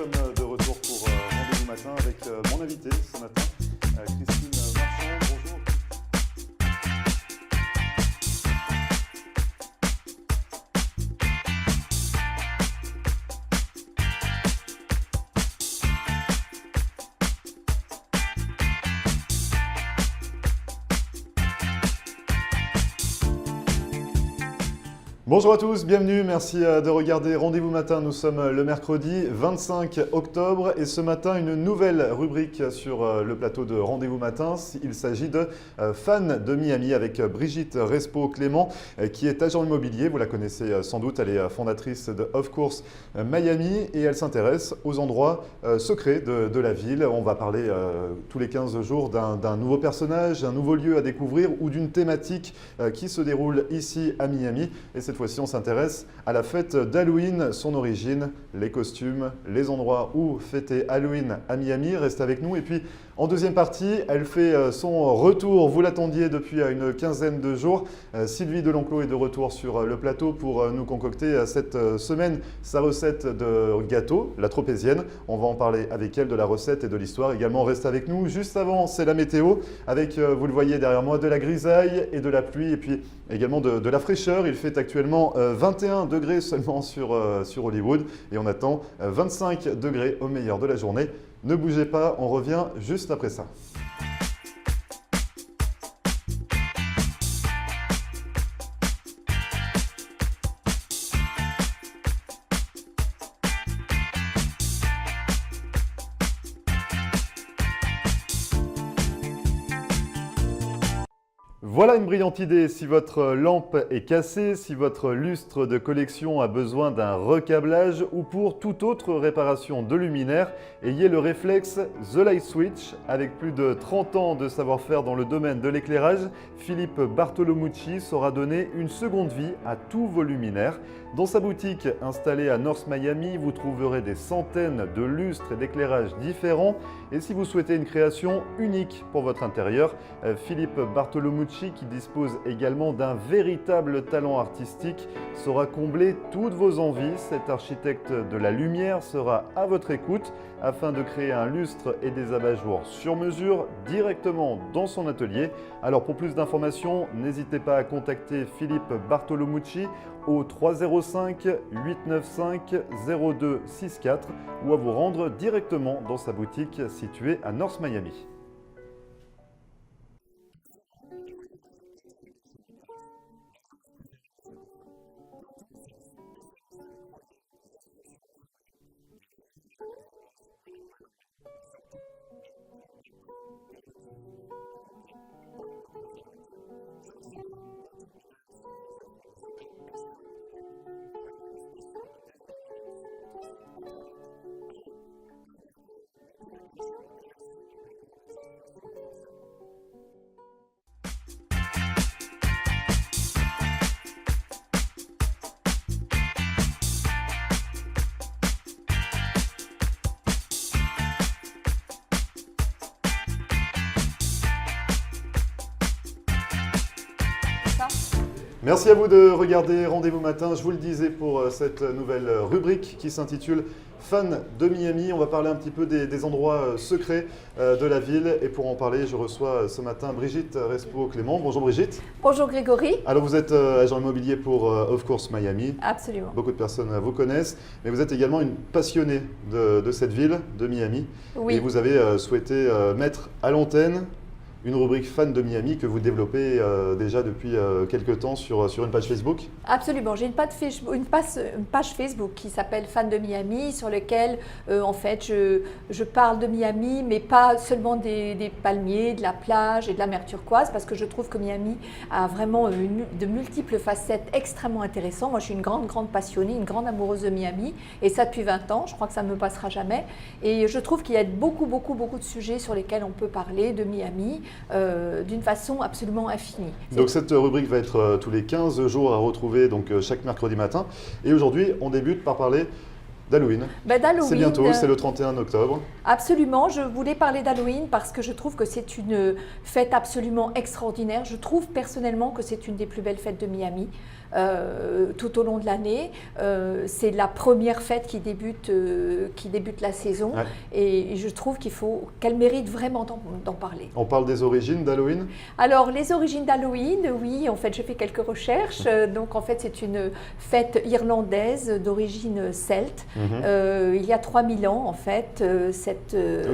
sommes de retour pour Rendez-vous Matin avec mon invité ce matin, Christine Marchand. Bonjour. Bonjour à tous, bienvenue, merci de regarder Rendez-vous Matin. Nous sommes le mercredi 25 octobre et ce matin, une nouvelle rubrique sur le plateau de Rendez-vous Matin. Il s'agit de Fans de Miami avec Brigitte Respeau-Clément qui est agent immobilier. Vous la connaissez sans doute, elle est fondatrice de Of Course Miami et elle s'intéresse aux endroits secrets de la ville. On va parler tous les 15 jours d'un nouveau personnage, un nouveau lieu à découvrir ou d'une thématique qui se déroule ici à Miami. Et cette fois-ci, on s'intéresse à la fête d'Halloween, son origine, les costumes, les endroits où fêter Halloween à Miami. Restez avec nous. Et puis, en deuxième partie, elle fait son retour. Vous l'attendiez depuis une quinzaine de jours. Sylvie Delenclos est de retour sur le plateau pour nous concocter cette semaine sa recette de gâteau, la tropézienne. On va en parler avec elle de la recette et de l'histoire. Également, reste avec nous. Juste avant, c'est la météo avec, vous le voyez derrière moi, de la grisaille et de la pluie. Et puis également de la fraîcheur. Il fait actuellement 21 degrés seulement sur Hollywood et on attend 25 degrés au meilleur de la journée. Ne bougez pas, on revient juste après ça. Voilà une brillante idée. Si votre lampe est cassée, si votre lustre de collection a besoin d'un recablage ou pour toute autre réparation de luminaire, ayez le réflexe The Light Switch. Avec plus de 30 ans de savoir-faire dans le domaine de l'éclairage, Philippe Bartolomucci saura donner une seconde vie à tous vos luminaires. Dans sa boutique installée à North Miami, vous trouverez des centaines de lustres et d'éclairages différents. Et si vous souhaitez une création unique pour votre intérieur, Philippe Bartolomucci, qui dispose également d'un véritable talent artistique, saura combler toutes vos envies. Cet architecte de la lumière sera à votre écoute afin de créer un lustre et des abat-jours sur mesure directement dans son atelier. Alors pour plus d'informations, n'hésitez pas à contacter Philippe Bartolomucci au 305 895 0264 ou à vous rendre directement dans sa boutique située à North Miami. Merci à vous de regarder Rendez-vous Matin. Je vous le disais pour cette nouvelle rubrique qui s'intitule Fans de Miami. On va parler un petit peu des endroits secrets de la ville. Et pour en parler, je reçois ce matin Brigitte Respeau-Clément. Bonjour Brigitte. Bonjour Grégory. Alors vous êtes agent immobilier pour Of Course Miami. Absolument. Beaucoup de personnes vous connaissent. Mais vous êtes également une passionnée de cette ville, de Miami. Oui. Et vous avez souhaité mettre à l'antenne une rubrique Fan de Miami que vous développez déjà depuis quelques temps sur une page Facebook. Absolument, j'ai une page Facebook qui s'appelle Fan de Miami sur laquelle en fait je parle de Miami mais pas seulement des palmiers, de la plage et de la mer turquoise parce que je trouve que Miami a vraiment de multiples facettes extrêmement intéressantes. Moi je suis une grande passionnée, une grande amoureuse de Miami et ça depuis 20 ans, je crois que ça ne me passera jamais et je trouve qu'il y a beaucoup de sujets sur lesquels on peut parler de Miami d'une façon absolument infinie. Donc cette rubrique va être tous les 15 jours à retrouver donc chaque mercredi matin. Et aujourd'hui, on débute par parler d'Halloween. D'Halloween. C'est bientôt, c'est le 31 octobre. Absolument, je voulais parler d'Halloween parce que je trouve que c'est une fête absolument extraordinaire. Je trouve personnellement que c'est une des plus belles fêtes de Miami. Tout au long de l'année. C'est la première fête qui débute la saison, Ouais. et je trouve qu'elle mérite vraiment d'en parler. On parle des origines d'Halloween. Alors, les origines d'Halloween, oui, en fait, j'ai fait quelques recherches. Donc, en fait, c'est une fête irlandaise d'origine celte. Il y a 3000 ans, en fait, Oui,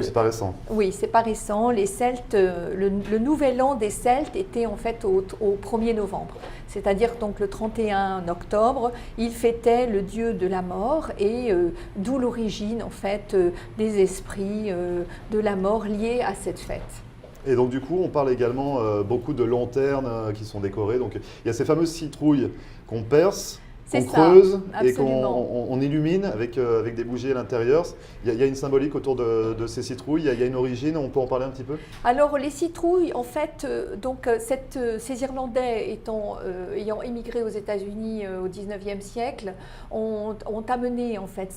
c'est pas récent. oui, c'est pas récent. Les Celtes, le nouvel an des Celtes était en fait au 1er novembre. C'est-à-dire donc le 31 octobre, ils fêtaient le dieu de la mort, et d'où l'origine en fait des esprits de la mort liés à cette fête. Et donc du coup, on parle également beaucoup de lanternes qui sont décorées. Donc il y a ces fameuses citrouilles qu'on perce, qu'on C'est ça, creuse et absolument. qu'on illumine avec des bougies à l'intérieur. Il y a une symbolique autour de ces citrouilles, il y a une origine, on peut en parler un petit peu? Alors les citrouilles, en fait, ces Irlandais ayant immigré aux États-Unis au 19e siècle, ont amené en fait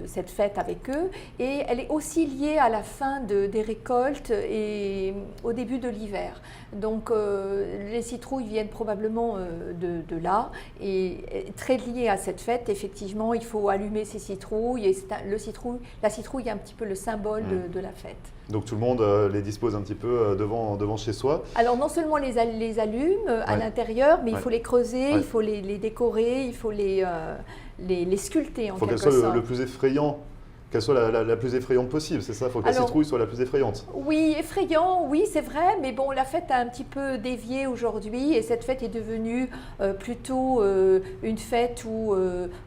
cette fête avec eux, et elle est aussi liée à la fin des récoltes et au début de l'hiver. Donc les citrouilles viennent probablement de là, et très liées à cette fête. Effectivement, il faut allumer ces citrouilles, et la citrouille est un petit peu le symbole de la fête. Donc tout le monde les dispose un petit peu devant chez soi. Alors non seulement les allume à l'intérieur, mais il faut les creuser, Ouais. il faut les décorer, il faut les sculpter en Il faut quelque qu'elle soit sorte. le plus effrayant, qu'elle soit la plus effrayante possible, c'est ça? Il faut que la Alors, citrouille soit la plus effrayante. Oui, effrayant, oui, c'est vrai, mais bon, la fête a un petit peu dévié aujourd'hui, et cette fête est devenue plutôt une fête où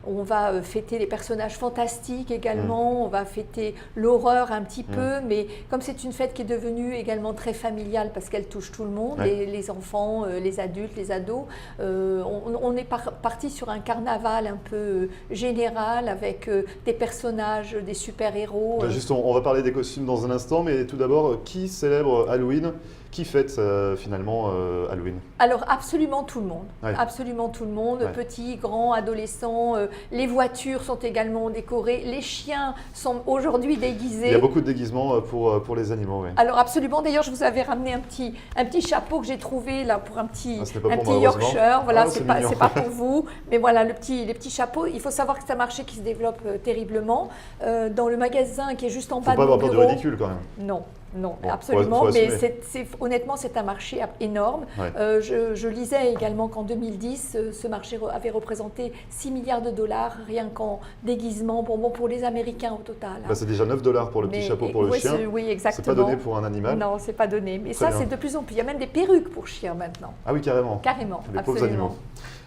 on va fêter les personnages fantastiques également, on va fêter l'horreur un petit peu, mais comme c'est une fête qui est devenue également très familiale parce qu'elle touche tout le monde, Ouais. les enfants, les adultes, les ados, on est parti sur un carnaval un peu général avec des personnages, des super-héros. Juste, on va parler des costumes dans un instant, mais tout d'abord, qui célèbre Halloween? Qui fête finalement Halloween? Alors absolument tout le monde, Ouais. absolument tout le monde, Ouais. petits, grands, adolescents, les voitures sont également décorées, les chiens sont aujourd'hui déguisés. Il y a beaucoup de déguisements pour les animaux, oui. Alors absolument, d'ailleurs je vous avais ramené un petit chapeau que j'ai trouvé là pour un petit Ah, ce n'est pas pour moi, Yorkshire, voilà, Ah, c'est mignon. c'est pas pour vous, mais voilà les petits chapeaux. Il faut savoir que c'est un marché qui se développe terriblement. Dans le magasin qui est juste en Faut bas pas de mon avoir peur du bureau. ridicule quand même. Non. Non, Bon, absolument, faut mais assumer. honnêtement, c'est un marché énorme. Ouais. Je lisais également qu'en 2010, ce marché avait représenté 6 milliards de dollars rien qu'en déguisement, bonbons pour les Américains au total. Bah, c'est déjà 9 $ pour le petit chapeau pour le oui, chien. Oui, C'est exactement. pas donné pour un animal. Non, c'est pas donné. Mais Très ça, bien. c'est de plus en plus. Il y a même des perruques pour chiens maintenant. Ah oui, carrément. Carrément, Les pauvres absolument.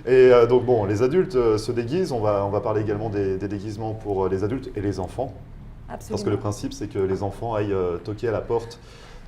animaux. Et donc bon, les adultes se déguisent. On va parler également des déguisements pour les adultes et les enfants. Absolument. Parce que le principe, c'est que les enfants aillent toquer à la porte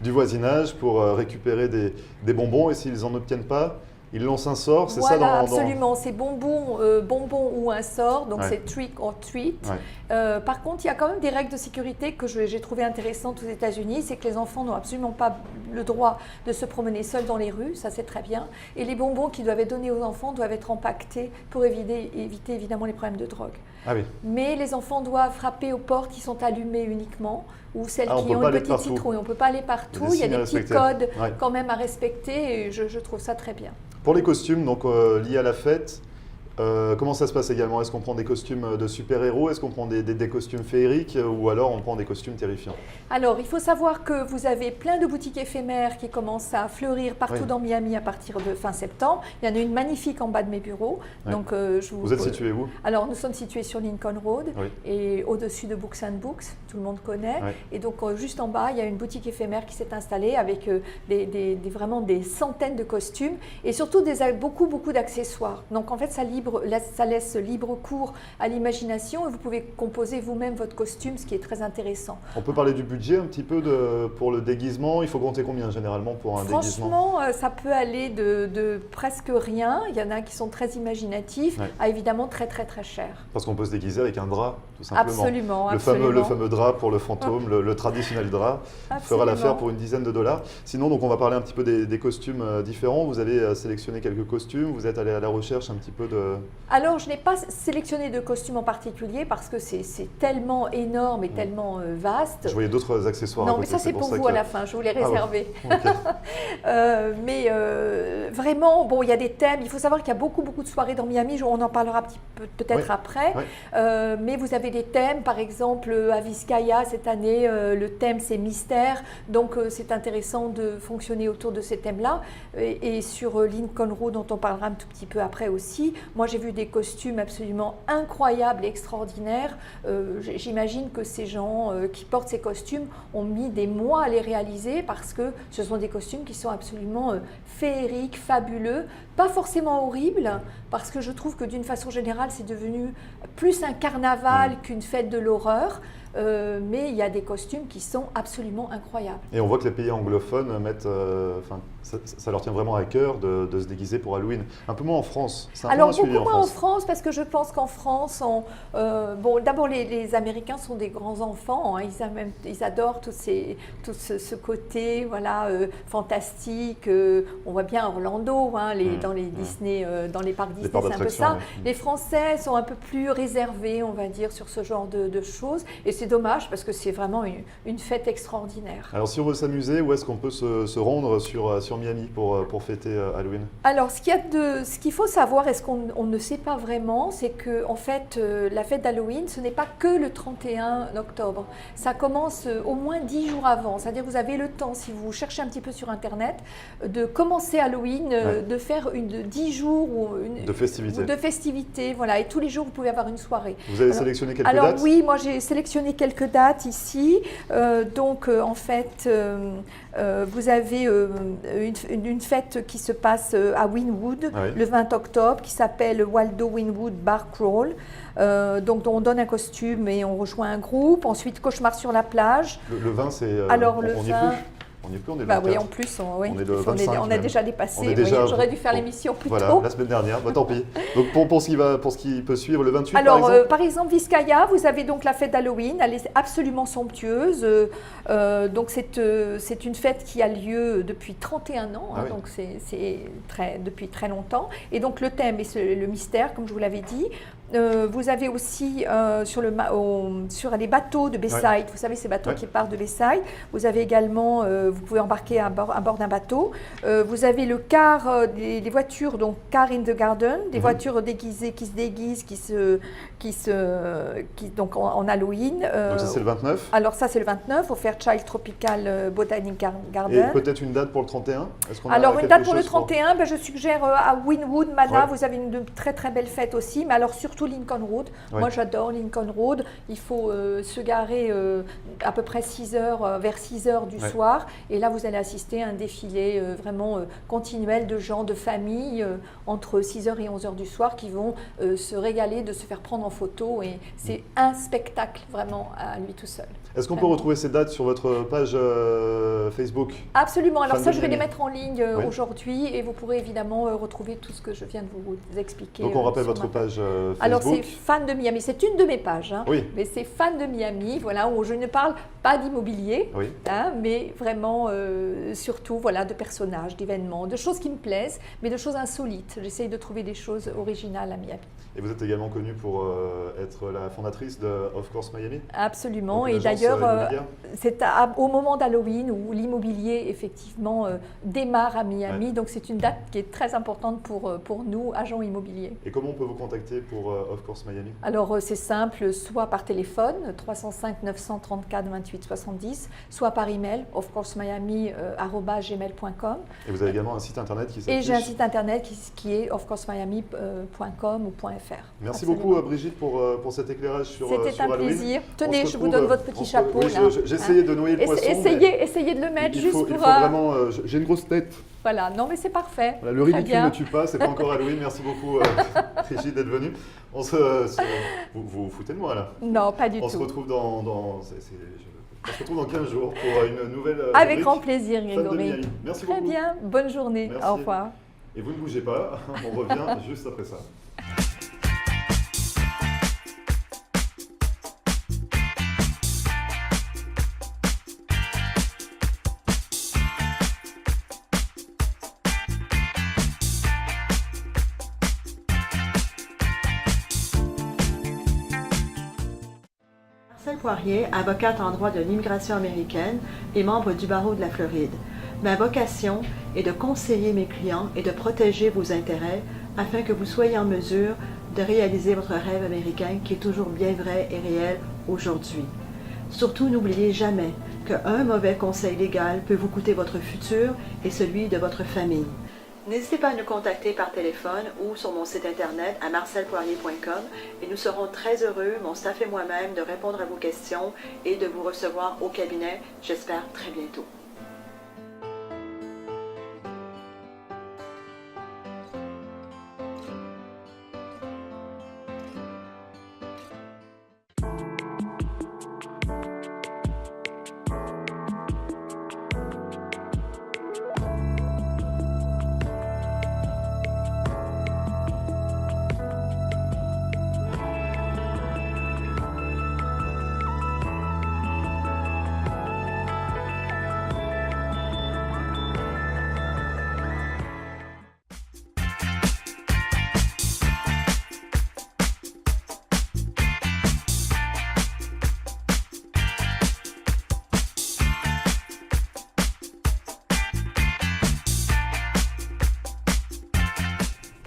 du voisinage pour récupérer des bonbons, et s'ils n'en obtiennent pas, ils lancent un sort. C'est Voilà, ça dans... absolument. C'est bonbons ou un sort, donc Ouais. c'est trick or treat. Ouais. Par contre, il y a quand même des règles de sécurité que j'ai trouvées intéressantes aux États-Unis. C'est que les enfants n'ont absolument pas le droit de se promener seuls dans les rues, ça c'est très bien. Et les bonbons qu'ils doivent être donnés aux enfants doivent être empaquetés pour éviter évidemment les problèmes de drogue. Ah oui. Mais les enfants doivent frapper aux portes qui sont allumées uniquement, ou celles On qui peut ont pas une aller petite partout. citrouille. On ne peut pas aller partout, Il il y a signes à des petits respecter. codes Ouais. quand même à respecter, et je trouve ça très bien. Pour les costumes, donc liés à la fête, comment ça se passe également? Est-ce qu'on prend des costumes de super-héros? Est-ce qu'on prend des costumes féeriques? Ou alors on prend des costumes terrifiants? Alors, il faut savoir que vous avez plein de boutiques éphémères qui commencent à fleurir partout Oui. dans Miami à partir de fin septembre. Il y en a une magnifique en bas de mes bureaux. Ouais. Donc, Vous êtes situé où? Alors, nous sommes situés sur Lincoln Road, Oui. et au-dessus de Books and Books, tout le monde connaît. Ouais. Et donc, juste en bas, il y a une boutique éphémère qui s'est installée avec vraiment des centaines de costumes, et surtout beaucoup d'accessoires. Donc, en fait, ça laisse libre cours à l'imagination, et vous pouvez composer vous-même votre costume, ce qui est très intéressant. On peut parler du budget un petit peu pour le déguisement. Il faut compter combien généralement pour un déguisement? Franchement, ça peut aller de presque rien, il y en a qui sont très imaginatifs, Ouais. à évidemment très cher. Parce qu'on peut se déguiser avec un drap, tout simplement. Absolument, Le fameux drap pour le fantôme, le traditionnel drap, fera Absolument. l'affaire pour une dizaine de dollars. Sinon, donc, on va parler un petit peu des costumes différents. Vous avez sélectionné quelques costumes, vous êtes allé à la recherche un petit peu de Alors, je n'ai pas sélectionné de costume en particulier parce que c'est tellement énorme et tellement vaste. Je voyais d'autres accessoires. Non, à mais côté, ça c'est pour vous que... à la fin, je vous l'ai Ah, réservé. ouais. Ok. Mais vraiment, bon, il y a des thèmes. Il faut savoir qu'il y a beaucoup de soirées dans Miami. On en parlera un petit peu peut-être Ouais. après. Ouais. Mais vous avez des thèmes, par exemple à Vizcaya cette année, le thème c'est mystère. Donc c'est intéressant de fonctionner autour de ces thèmes-là. Et sur Lincoln Road, dont on parlera un tout petit peu après aussi, moi j'ai vu des costumes absolument incroyables et extraordinaires. J'imagine que ces gens qui portent ces costumes ont mis des mois à les réaliser parce que ce sont des costumes qui sont absolument féeriques, fabuleux, pas forcément horribles, parce que je trouve que d'une façon générale c'est devenu plus un carnaval qu'une fête de l'horreur. Mais il y a des costumes qui sont absolument incroyables. Et on voit que les pays anglophones mettent, ça leur tient vraiment à cœur de se déguiser pour Halloween. Un peu moins en France. C'est un peu Alors moins suivi beaucoup moins en France. France parce que je pense qu'en France, bon, d'abord les Américains sont des grands enfants, hein, ils adorent tout ce côté voilà, fantastique. On voit bien Orlando, hein, dans les Disney, dans les parcs Disney, c'est un peu ça. Les Français sont un peu plus réservés, on va dire, sur ce genre de choses. Et c'est dommage parce que c'est vraiment une fête extraordinaire. Alors si on veut s'amuser, où est-ce qu'on peut se rendre sur Miami pour fêter Halloween? Alors ce qu'il faut savoir et ce qu'on ne sait pas vraiment, c'est que en fait la fête d'Halloween, ce n'est pas que le 31 octobre. Ça commence au moins 10 jours avant. C'est-à-dire que vous avez le temps, si vous cherchez un petit peu sur Internet, de commencer Halloween, de faire 10 jours de festivités. Voilà. Et tous les jours, vous pouvez avoir une soirée. Vous avez sélectionné quelques dates? Alors oui, moi j'ai sélectionné quelques dates ici. En fait, vous avez une fête qui se passe à Wynwood le 20 octobre qui s'appelle Waldo Wynwood Bar Crawl. Donc on donne un costume et on rejoint un groupe. Ensuite, Cauchemar sur la plage. Le 20, c'est... Alors on le 20... On n'y est plus, on est le bah 24. oui, en plus, on est le 25 on a déjà dépassé. J'aurais dû faire l'émission plus voilà, tôt. la semaine dernière, bah, tant pis. Donc pour ce qui peut suivre, le 28 Alors, par exemple, Vizcaya, vous avez donc la fête d'Halloween, elle est absolument somptueuse. Donc c'est une fête qui a lieu depuis 31 ans, hein, donc c'est depuis très longtemps. Et donc le thème est le mystère, comme je vous l'avais dit. Vous avez aussi sur les bateaux de Bayside, vous savez ces bateaux qui partent de Bayside, vous avez également, vous pouvez embarquer à bord d'un bateau. Vous avez le car, les voitures, donc car in the garden, des voitures déguisées qui se déguisent, donc en Halloween. Donc ça c'est le 29. Alors ça c'est le 29 au Fairchild Tropical Botanic Garden. Et peut-être une date pour le 31? Alors une date pour le 31, je suggère à Wynwood, Mana, vous avez une très très belle fête aussi, mais alors surtout Lincoln Road. Moi j'adore Lincoln Road. Il faut se garer à peu près 6 heures, vers 6 heures du soir, et là vous allez assister à un défilé vraiment continuel de gens, de familles, entre 6 heures et 11 heures du soir qui vont se régaler de se faire prendre en photo, et c'est un spectacle vraiment à lui tout seul. Est-ce qu'on peut retrouver ces dates sur votre page Facebook? Absolument, alors ça je vais les mettre en ligne aujourd'hui, et vous pourrez évidemment retrouver tout ce que je viens de vous expliquer. Donc on rappelle votre page Facebook. Alors c'est Fan de Miami, c'est une de mes pages, hein, mais c'est Fan de Miami, voilà, où je ne parle pas d'immobilier, hein, mais vraiment surtout voilà, de personnages, d'événements, de choses qui me plaisent, mais de choses insolites. J'essaye de trouver des choses originales à Miami. Et vous êtes également connue pour être la fondatrice de Of Course Miami? Absolument, et d'ailleurs c'est au moment d'Halloween où l'immobilier effectivement démarre à Miami, donc c'est une date qui est très importante pour nous, agents immobiliers. Et comment on peut vous contacter pour Of Course Miami? Alors c'est simple, soit par téléphone, 305 934 28 70, soit par email, ofcoursemiami@gmail.com. Et vous avez également un site internet qui s'affiche? Et j'ai un site internet qui est ofcoursemiami.com ou .fr. Merci beaucoup Brigitte pour cet éclairage sur Halloween. C'était un plaisir. Tenez, je vous donne votre petit chapeau. Oui, j'essayais de noyer le poisson. Essayez de le mettre il juste faut pour... vraiment... j'ai une grosse tête. Voilà, non mais c'est parfait. Voilà, le ridicule ne tue pas, c'est pas encore Halloween. Merci beaucoup Brigitte d'être venue. Vous vous foutez de moi là? Non, pas du tout. On se retrouve on se retrouve dans 15 jours pour une nouvelle Avec grand plaisir, Grégory. Merci beaucoup. Très bien, bonne journée. Merci. Au revoir. Et vous ne bougez pas, on revient juste après ça. Marcelle Poirier, avocate en droit de l'immigration américaine et membre du barreau de la Floride. Ma vocation est de conseiller mes clients et de protéger vos intérêts afin que vous soyez en mesure de réaliser votre rêve américain qui est toujours bien vrai et réel aujourd'hui. Surtout, n'oubliez jamais qu'un mauvais conseil légal peut vous coûter votre futur et celui de votre famille. N'hésitez pas à nous contacter par téléphone ou sur mon site internet à marcelpoirier.com et nous serons très heureux, mon staff et moi-même, de répondre à vos questions et de vous recevoir au cabinet, j'espère très bientôt.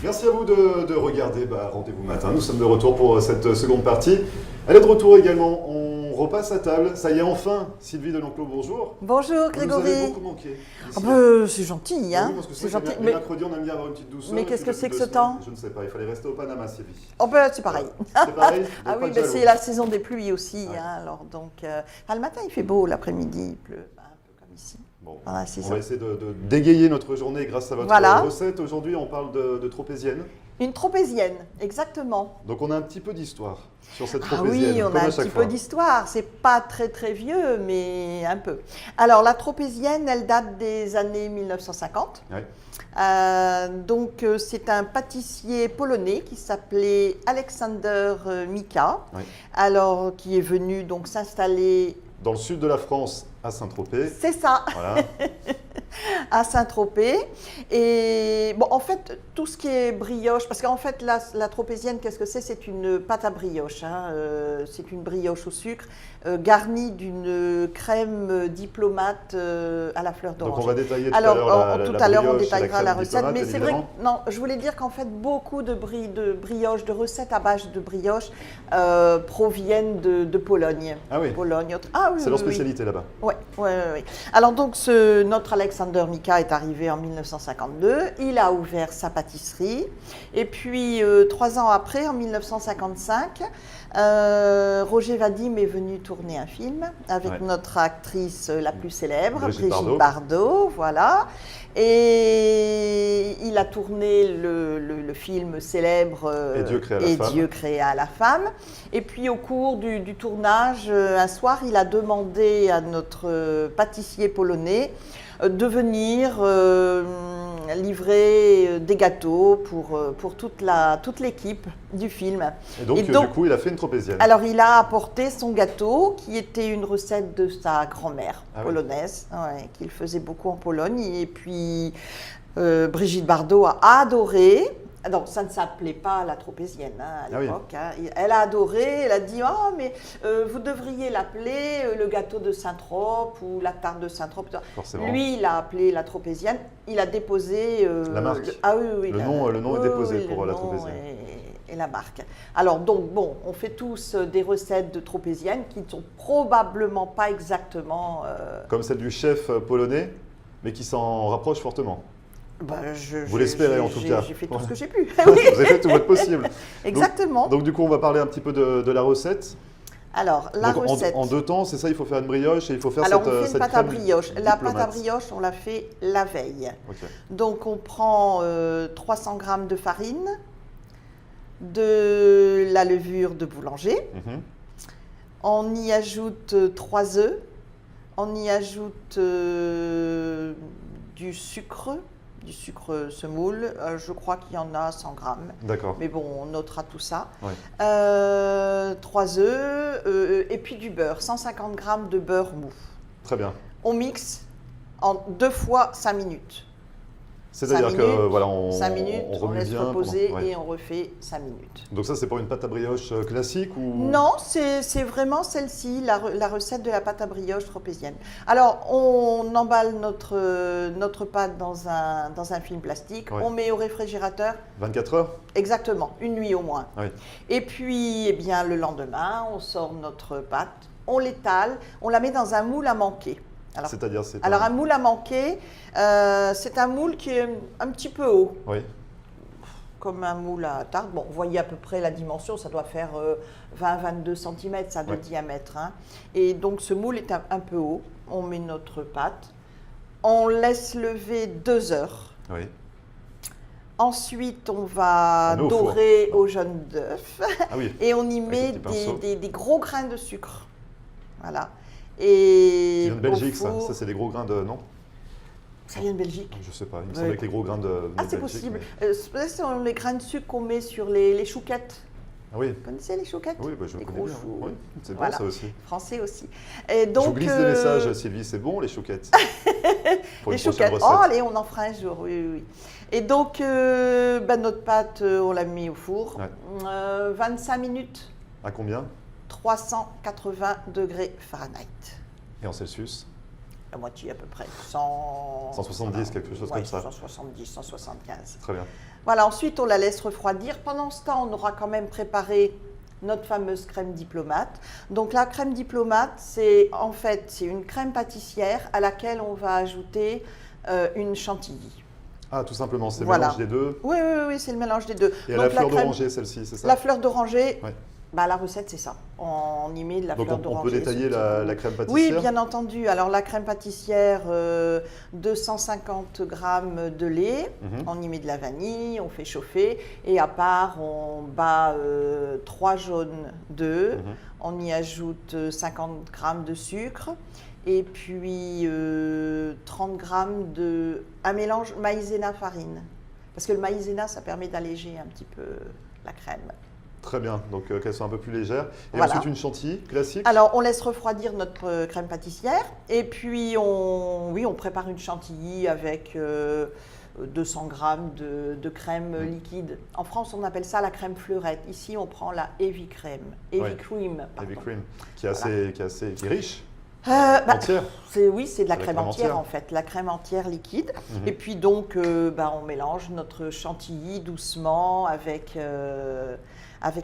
Merci à vous de regarder Rendez-vous matin. Nous sommes de retour pour cette seconde partie. Elle est de retour également. On repasse à table. Ça y est, enfin, Sylvie Delonclos, bonjour. Bonjour Vous Grégory. nous avez beaucoup manqué. C'est gentil, hein. Oui, parce que c'est c'est gentil. Les mercredis, on aime bien avoir une petite douceur. Mais et qu'est-ce puis que c'est que depuis ce 2 temps? Je ne sais pas, il fallait rester au Panama, Sylvie. C'est pareil. C'est pareil. Ah oui, c'est la saison des pluies aussi. Ouais. Hein, alors, donc, le matin, il fait beau, l'après-midi, il pleut, un peu comme ici. Bon, Voilà, c'est on ça. va essayer de dégayer notre journée grâce à votre recette. Aujourd'hui, on parle de tropézienne. Une tropézienne, exactement. Donc, on a un petit peu d'histoire sur cette Ah tropézienne. oui, on a un petit peu d'histoire. C'est pas très très vieux, mais un peu. Alors, la tropézienne, elle date des années 1950. Ouais. Donc, c'est un pâtissier polonais qui s'appelait Aleksander Mika, Ouais. alors qui est venu donc s'installer. Dans le sud de la France, à Saint-Tropez. C'est ça. Voilà. À Saint-Tropez. Et bon, en fait, tout ce qui est brioche, parce qu'en fait, la tropézienne, qu'est-ce que c'est? C'est une pâte à brioche. Hein, c'est une brioche au sucre garnie d'une crème diplomate à la fleur d'orange. Donc on va détailler tout Alors, à l'heure tout à l'heure, on brioche et détaillera la crème recette. diplomate, Mais c'est vrai évidemment. que, non, je voulais dire qu'en fait, beaucoup de brioches, de recettes à base de brioche proviennent de Pologne. Ah oui. Pologne. Ah, oui, C'est leur oui, oui. spécialité là-bas. Oui. Alors donc, notre Aleksander Mika est arrivé en 1952. Il a ouvert sa pâtisserie. Et puis, 3 ans après, en 1955, Roger Vadim est venu tourner un film avec notre actrice la plus célèbre, Brigitte Bardot. Voilà. Et il a tourné le film célèbre Et Dieu créa la femme. Et puis au cours du tournage, un soir, il a demandé à notre pâtissier polonais de venir livrer des gâteaux pour toute l'équipe du film. Et donc, du coup, il a fait une tropézienne. Alors, il a apporté son gâteau, qui était une recette de sa grand-mère polonaise, qu'il faisait beaucoup en Pologne. Et puis, Brigitte Bardot a adoré. Donc, ça ne s'appelait pas la tropézienne à l'époque. Elle a adoré, elle a dit « Oh, mais vous devriez l'appeler le gâteau de Saint-Trope ou la tarte de Saint-Trope. » Lui, il l'a appelé la tropézienne. Il a déposé… la marque. Le nom est déposé pour la tropézienne. Et la marque. Alors, donc, bon, on fait tous des recettes de tropézienne qui ne sont probablement pas exactement… Comme celle du chef polonais, mais qui s'en rapproche fortement. Vous l'espérez en tout cas. J'ai fait tout ce que j'ai pu. Vous avez fait tout votre possible. Exactement. Donc du coup, on va parler un petit peu de la recette. Alors, la recette. En 2 temps, c'est ça, il faut faire une brioche et il faut faire Alors, cette on fait une pâte à brioche. diplomate. La pâte à brioche, on la fait la veille. Okay. Donc, on prend 300 g de farine, de la levure de boulanger. On y ajoute 3 œufs. On y ajoute du sucre semoule, je crois qu'il y en a 100 grammes. D'accord. Mais bon, on notera tout ça. 3 œufs et puis du beurre, 150 grammes de beurre mou. Très bien. On mixe en 2 fois 5 minutes. C'est-à-dire 5 que minutes, voilà, 5 minutes, on on remue laisse bien reposer pendant- ouais. et on refait 5 minutes. Donc ça, c'est pour une pâte à brioche classique ou Non, c'est vraiment celle-ci, la recette de la pâte à brioche tropézienne. Alors, on emballe notre pâte dans un film plastique, Ouais. on met au réfrigérateur 24 heures? exactement, une nuit au moins. Oui. Et puis, eh bien, le lendemain, on sort notre pâte, on l'étale, on la met dans un moule à manquer. C'est-à-dire, c'est Alors, un moule à manquer, c'est un moule qui est un petit peu haut, Oui, comme un moule à tarte. Bon, vous voyez à peu près la dimension, ça doit faire 20-22 cm ça de Ouais. diamètre. Hein. Et donc, ce moule est un peu haut. On met notre pâte, on laisse lever 2 heures. oui. Ensuite, on va On met au dorer four. au jaune d'œuf Ah oui. et on y Avec met le petit pinceau. des gros grains de sucre. Voilà. Et Qui vient de Belgique, au ça. four- Ça, c'est des gros grains de... Non? Ça vient de Belgique. Je sais pas. Il me Ouais. semblait que les gros grains de Ah, c'est Belgique, possible. mais- Ce sont les grains de sucre qu'on met sur les chouquettes. Ah oui. Vous connaissez les chouquettes? Oui, bah, je Les connais gros bien. choux. Oui, c'est Voilà. bon, ça aussi. Français aussi. Et donc, Je vous glisse des messages, Sylvie. C'est bon, les chouquettes? Pour les une prochaine chouquettes. recette. Oh, allez, on en fera un jour, oui, oui, oui. Et donc, notre pâte, on l'a mis au four. Ouais. 25 minutes, À combien? 380 degrés Fahrenheit. Et en Celsius? La moitié à peu près. 100... 170, quelque chose Ouais, comme ça. 170, 175. Très bien. Voilà, ensuite on la laisse refroidir. Pendant ce temps, on aura quand même préparé notre fameuse crème diplomate. Donc la crème diplomate, c'est une crème pâtissière à laquelle on va ajouter une chantilly. Ah, tout simplement, c'est le Voilà. mélange des deux. Oui, oui, oui, c'est le mélange des deux. Et à Donc la fleur crème- d'oranger, celle-ci, c'est ça? La fleur d'oranger, Ouais. bah, la recette c'est ça. On y met de la Donc fleur on d'oranger. peut détailler ce petit la, goût. la crème Oui, pâtissière? bien entendu. Alors la crème pâtissière, 250 grammes de lait, Mhm. on y met de la vanille, on fait chauffer et à part on bat 3 jaunes d'œufs, Mhm. on y ajoute 50 grammes de sucre et puis 30 grammes un mélange maïzena-farine. Parce que le maïzena, ça permet d'alléger un petit peu la crème. Très bien, donc qu'elles soient un peu plus légères. Et Voilà. ensuite une chantilly classique? Alors, on laisse refroidir notre crème pâtissière et puis on prépare une chantilly avec 200 grammes de crème liquide. En France, on appelle ça la crème fleurette. Ici, on prend la heavy cream. Ouais. Cream, pardon. Heavy cream, qui est riche, Bah, entière. oui, c'est de la C'est crème entière en fait, la crème entière liquide. Mhm. Et puis donc, on mélange notre chantilly doucement avec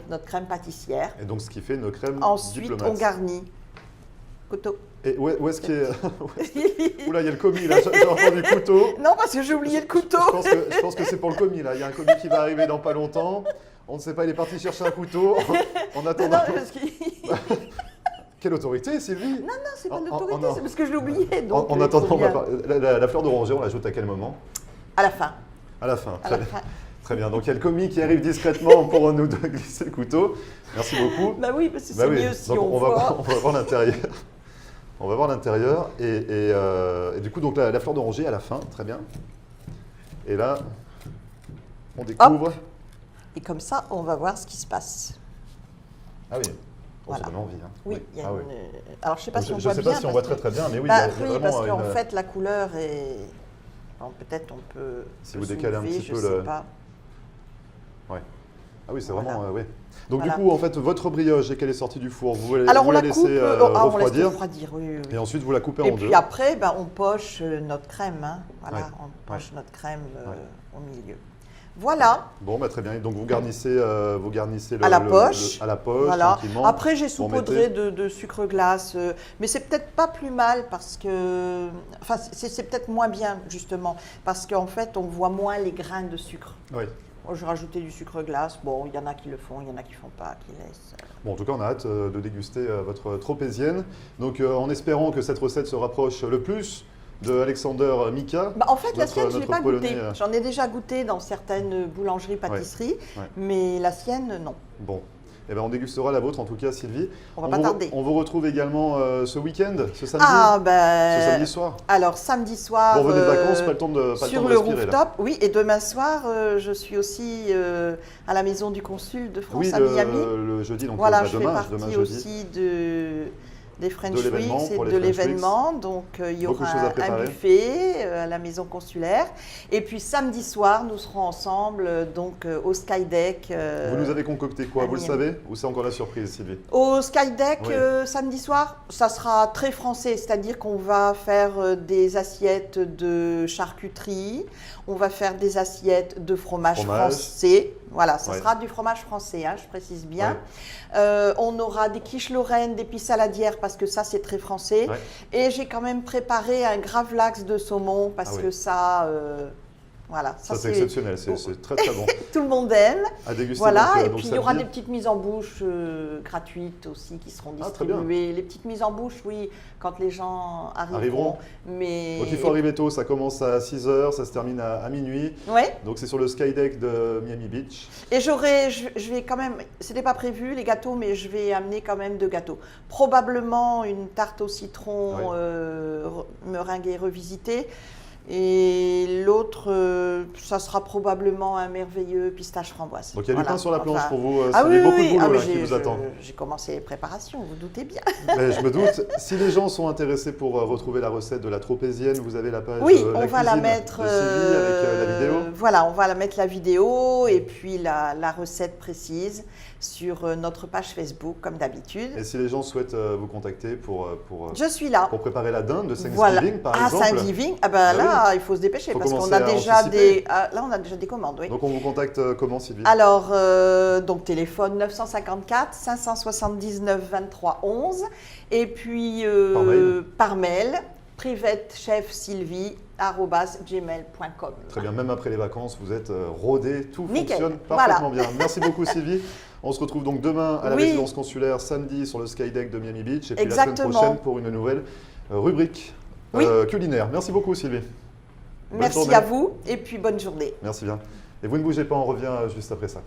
notre crème pâtissière. Et donc ce qui fait nos crèmes Ensuite, diplomates. on garnit. Couteau. Et où est-ce qu'il est... Oula, il y a le commis là, j'ai entendu couteau. Non, parce que j'ai oublié le couteau. Je pense que c'est pour le commis là. Il y a un commis qui va arriver dans pas longtemps. On ne sait pas, il est parti chercher un couteau. En Non, attendant. parce que... Quelle autorité, Sylvie? non, c'est pas En- de en- l'autorité, en- c'est parce que je l'ai oublié. En, Donc, en il attendant, faut on va bien- pas- la fleur d'oranger, on l'ajoute à quel moment? À la fin. À la fin. À Très la bien. fin. Très bien. Donc il y a le commis qui arrive discrètement pour nous glisser le couteau. Merci beaucoup. Bah oui, parce que Bah c'est oui. mieux si Donc, on va voit. on va voir l'intérieur. On va voir l'intérieur. Et du coup, donc la fleur d'oranger à la fin. Très bien. Et là, on découvre. Et comme ça, on va voir ce qui se passe. Ah oui. Oh, Voilà. ça donne envie. Hein. Oui, il y a Ah une... oui. Alors, je sais pas si Je on ne voit sais bien. pas si on parce voit que- très bien, mais oui, Bah, il y a oui, vraiment parce qu'en une... fait, la couleur est... Bon, peut-être on peut... Si peut vous décalez un soulever, petit je peu sais le- pas. Ouais. Ah oui, c'est Voilà. vraiment... oui. Donc Voilà. du coup, en fait, votre brioche, dès qu'elle est sortie du four, vous Alors, vous on la coupe... laissez on laisse refroidir. refroidir, oui, oui, oui. Et ensuite, vous la coupez Et en deux. puis après, on poche notre crème. Hein. Voilà, Ouais. on poche notre crème Ouais. au milieu. Voilà, Bon, bah, très bien. Et donc vous garnissez le, à la poche. à la poche, Voilà. tranquillement. Après, j'ai Vous saupoudré remettez. de sucre glace, mais c'est peut-être pas plus mal parce que, enfin, c'est peut-être moins bien justement parce qu'en fait, on voit moins les grains de sucre. Oui. Moi, j'ai rajouté du sucre glace. Bon, il y en a qui le font, il y en a qui font pas, qui laissent. Bon, en tout cas, on a hâte de déguster votre tropézienne. Donc, en espérant que cette recette se rapproche le plus de Alexander Mika. Bah, en fait, la Notre- sienne, je ne l'ai notre pas goûtée. Polonais, J'en ai déjà goûté dans certaines boulangeries, pâtisseries, ouais. mais la sienne, non. Bon. Eh ben, on dégustera la vôtre, en tout cas, Sylvie. On va pas tarder. On vous retrouve également ce week-end, ce samedi, Ah, ce samedi ben. soir. Alors, samedi soir. Bon, revenez de vacances, pas le temps de, pas le Sur temps de le respirer, là. rooftop, oui, et demain soir, je suis aussi à la maison du consul de France Oui, à Miami. le jeudi, donc Voilà, bah, je fais demain partie jeudi. aussi Des French De l'événement, Weeks, c'est pour les de French Weeks. l'événement. Donc, il y Beaucoup aura de choses à un préparer. buffet à la maison consulaire. Et puis, samedi soir, nous serons ensemble au Skydeck. Vous nous avez concocté quoi? à Vous le Miami. savez? Ou c'est encore la surprise, Sylvie? Au Skydeck, Oui. samedi soir, ça sera très français, c'est-à-dire qu'on va faire des assiettes de charcuterie, on va faire des assiettes de fromage français. Voilà, ça Ouais. sera du fromage français, hein, je précise bien. Ouais. On aura des quiches lorraines, des pistes saladières, parce que ça, c'est très français. Ouais. Et j'ai quand même préparé un gravlax de saumon, parce Ah oui. que ça... voilà, Ça, c'est exceptionnel, c'est très très bon. tout le monde aime. À déguster. Voilà, donc, et donc puis il y aura samedi. des petites mises en bouche gratuites aussi qui seront Ah, très bien. distribuées. Les petites mises en bouche, oui, quand les gens arriveront. Arriveront. Mais... Donc il faut arriver tôt, ça commence à 6h, ça se termine à minuit. Ouais. Donc c'est sur le Skydeck de Miami Beach. Et je vais quand même, c'était pas prévu les gâteaux, mais je vais amener quand même 2 gâteaux. Probablement une tarte au citron meringuée revisitée. Et l'autre, ça sera probablement un merveilleux pistache framboise. Donc il y a du Voilà. pain sur la planche Enfin, pour vous, Ah c'est oui, beaucoup oui, de boulot ah, mais là, qui vous attend. j'ai commencé les préparations, vous doutez bien. Mais je me doute, si les gens sont intéressés pour retrouver la recette de la tropézienne, vous avez la page Oui, la on va la cuisine mettre. de Sylvie avec la vidéo. Voilà, on va la mettre la vidéo et puis la recette précise sur notre page Facebook, comme d'habitude. Et si les gens souhaitent vous contacter pour Je suis là. préparer la dinde de Thanksgiving, Voilà. par Ah, exemple. Thanksgiving, ah ben Ah là, il faut se dépêcher Faut parce qu'on commencer a à déjà anticiper. on a déjà des commandes, oui. Donc on vous contacte comment, Sylvie? Alors, donc téléphone 954 579 23 11 et puis par mail privetechefsylvie@gmail.com. Très bien, même après les vacances, vous êtes rodé, tout Nickel. fonctionne parfaitement bien. Merci beaucoup Sylvie. On se retrouve donc demain à la Oui. résidence consulaire, samedi sur le Skydeck de Miami Beach et puis la Exactement. semaine prochaine pour une nouvelle rubrique Oui. culinaire. Merci beaucoup Sylvie. Bonne Merci journée. à vous et puis bonne journée. Merci bien. Et vous ne bougez pas, on revient juste après ça.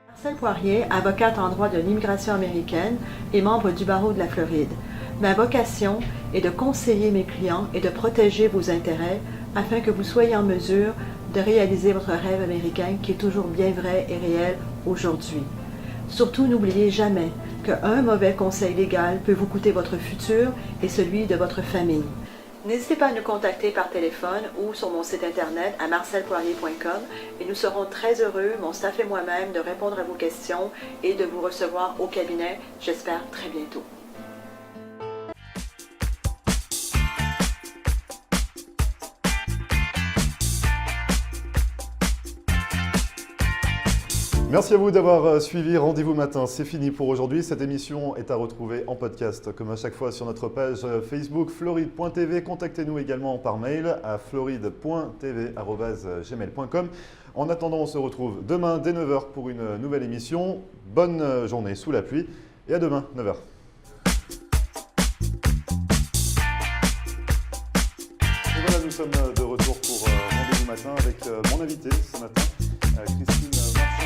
Marcel Poirier, avocate en droit de l'immigration américaine et membre du barreau de la Floride. Ma vocation est de conseiller mes clients et de protéger vos intérêts afin que vous soyez en mesure de réaliser votre rêve américain qui est toujours bien vrai et réel aujourd'hui. Surtout, n'oubliez jamais qu'un mauvais conseil légal peut vous coûter votre futur et celui de votre famille. N'hésitez pas à nous contacter par téléphone ou sur mon site internet à marcelpoirier.com et nous serons très heureux, mon staff et moi-même, de répondre à vos questions et de vous recevoir au cabinet, j'espère très bientôt. Merci à vous d'avoir suivi Rendez-vous Matin. C'est fini pour aujourd'hui. Cette émission est à retrouver en podcast, comme à chaque fois sur notre page Facebook floride.tv. Contactez-nous également par mail à floride.tv@gmail.com. En attendant, on se retrouve demain dès 9h pour une nouvelle émission. Bonne journée sous la pluie et à demain, 9h. Et voilà, nous sommes de retour pour Rendez-vous Matin avec mon invité ce matin, Christine Marchand.